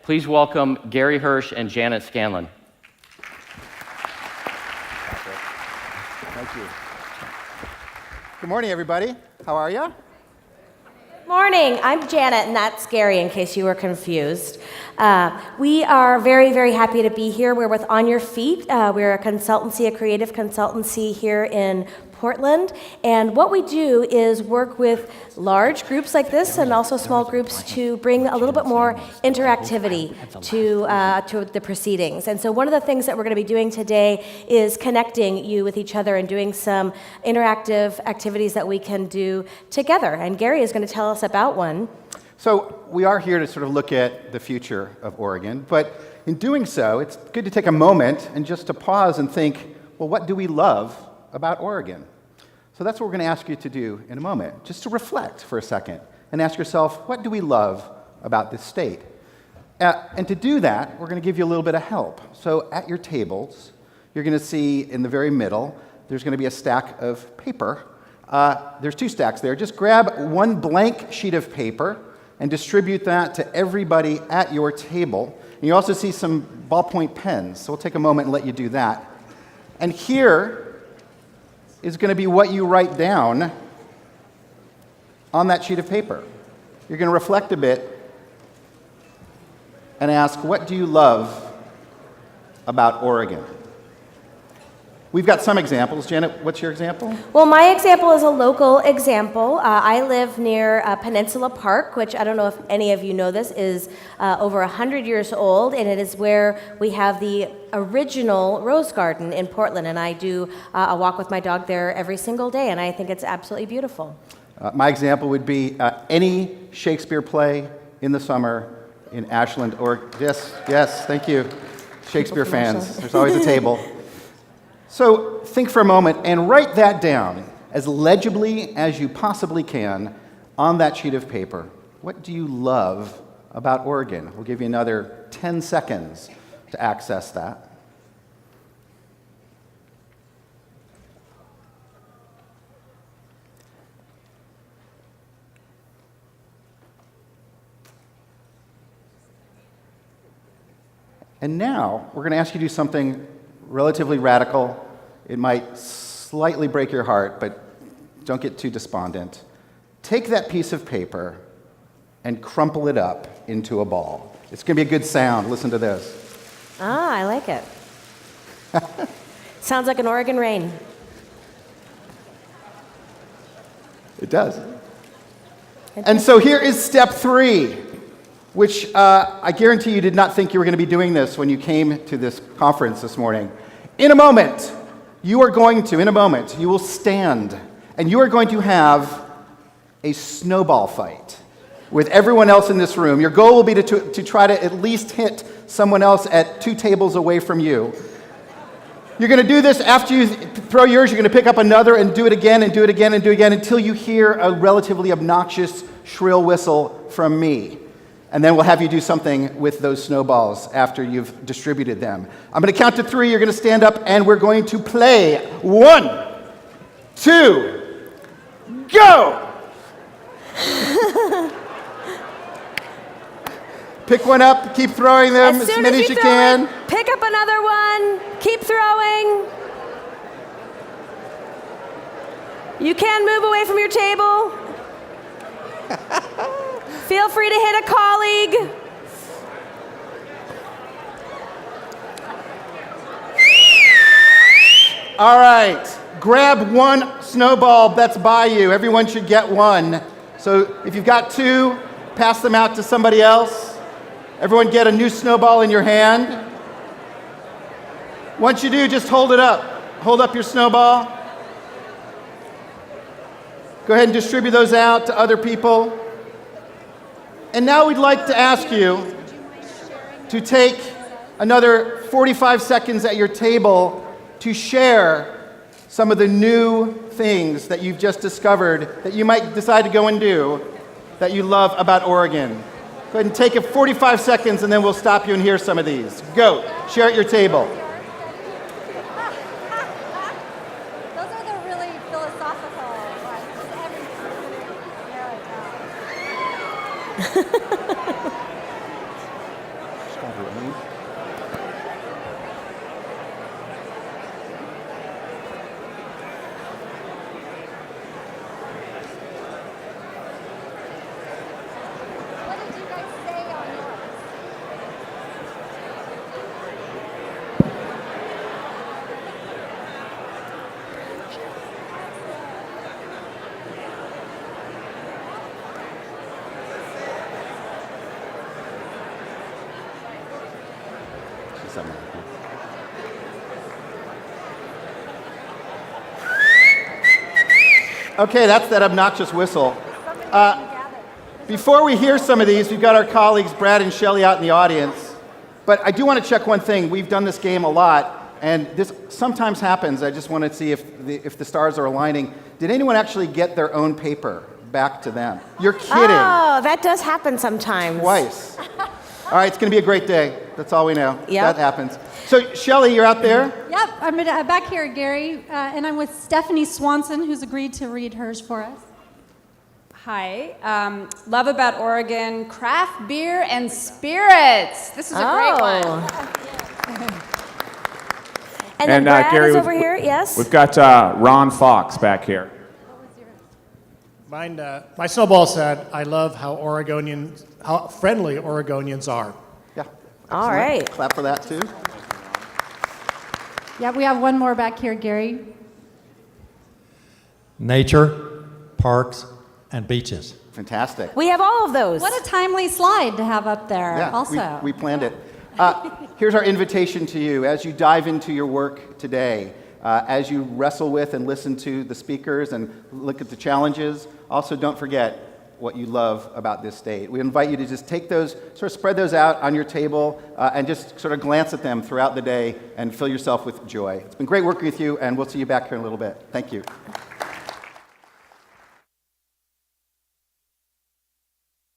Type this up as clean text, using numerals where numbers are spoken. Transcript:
Please welcome Gary Hirsch and Janet Scanlon. Thank you. Good morning, everybody. How are you? Morning, I'm Janet, and that's Gary, in case you were confused. We are very, very happy to be here. We're with On Your Feet. We're a consultancy, a creative consultancy here in Portland, and what we do is work with large groups like this and also small groups to bring a little bit more interactivity to the proceedings. And so one of the things that we're going to be doing today is connecting you with each other and doing some interactive activities that we can do together. And Gary is going to tell us about one. So we are here to sort of look at the future of Oregon, but in doing so, it's good to take a moment and just to pause and think, well, what do we love about Oregon? So that's what we're going to ask you to do in a moment, just to reflect for a second and ask yourself, what do we love about this state? And to do that, we're going to give you a little bit of help. So at your tables, you're going to see in the very middle, there's going to be a stack of paper. There's two stacks there. Just grab one blank sheet of paper and distribute that to everybody at your table. And you also see some ballpoint pens, so we'll take a moment and let you do that. And here is going to be what you write down on that sheet of paper. You're going to reflect a bit and ask, what do you love about Oregon? We've got some examples. Janet, what's your example? Well, my example is a local example. I live near Peninsula Park, which I don't know if any of you know this, is over 100 years old, and it is where we have the original rose garden in Portland, and I do a walk with my dog there every single day, and I think it's absolutely beautiful. My example would be any Shakespeare play in the summer in Ashland, or yes, thank you, Shakespeare fans. There's always a table. So think for a moment and write that down as legibly as you possibly can on that sheet of paper. What do you love about Oregon? We'll give you another 10 seconds to access that. And now we're going to ask you to do something relatively radical. It might slightly break your heart, but don't get too despondent. Take that piece of paper and crumple it up into a ball. It's going to be a good sound. Listen to this. Ah, I like it. Sounds like an Oregon rain. It does. And so here is step 3, which I guarantee you did not think you were going to be doing this when you came to this conference this morning. In a moment, you will stand, and you are going to have a snowball fight with everyone else in this room. Your goal will be to try to at least hit someone else at 2 tables away from you. You're going to do this after you throw yours. You're going to pick up another and do it again and do it again and do it again until you hear a relatively obnoxious, shrill whistle from me. And then we'll have you do something with those snowballs after you've distributed them. I'm going to count to 3. You're going to stand up, and we're going to play. 1, 2, go! Pick one up. Keep throwing them as many as you can. Pick up another one. Keep throwing. You can move away from your table. Feel free to hit a colleague. All right. Grab one snowball that's by you. Everyone should get one. So if you've got 2, pass them out to somebody else. Everyone get a new snowball in your hand. Once you do, just hold it up. Hold up your snowball. Go ahead and distribute those out to other people. And now we'd like to ask you to take another 45 seconds at your table to share some of the new things that you've just discovered that you might decide to go and do that you love about Oregon. Go ahead and take it 45 seconds and then we'll stop you and hear some of these. Go, share at your table. Those are the really philosophical ones. There we go. What did you guys say on yours? Okay, that's that obnoxious whistle. Before we hear some of these, we've got our colleagues Brad and Shelley out in the audience. But I do want to check one thing. We've done this game a lot, and this sometimes happens. I just want to see if the stars are aligning. Did anyone actually get their own paper back to them? You're kidding. Oh, that does happen sometimes. Twice. All right, it's going to be a great day. That's all we know. Yep. That happens. So, Shelley, you're out there? Yep, I'm back here, Gary, and I'm with Stephanie Swanson, who's agreed to read hers for us. Hi. Love about Oregon, craft beer and spirits. This is a great one. And then Brad Gary, is over here, yes? We've got Ron Fox back here. Mine, my snowball said, "I love how friendly Oregonians are." Yeah. All right. Clap for that, too. Yeah, we have one more back here, Gary. Nature, parks, and beaches. Fantastic. We have all of those. What a timely slide to have up there Yeah, also. we planned it. Here's our invitation to you. As you dive into your work today, as you wrestle with and listen to the speakers and look at the challenges, also don't forget what you love about this state. We invite you to just take those, sort of spread those out on your table and just sort of glance at them throughout the day and fill yourself with joy. It's been great working with you, and we'll see you back here in a little bit. Thank you.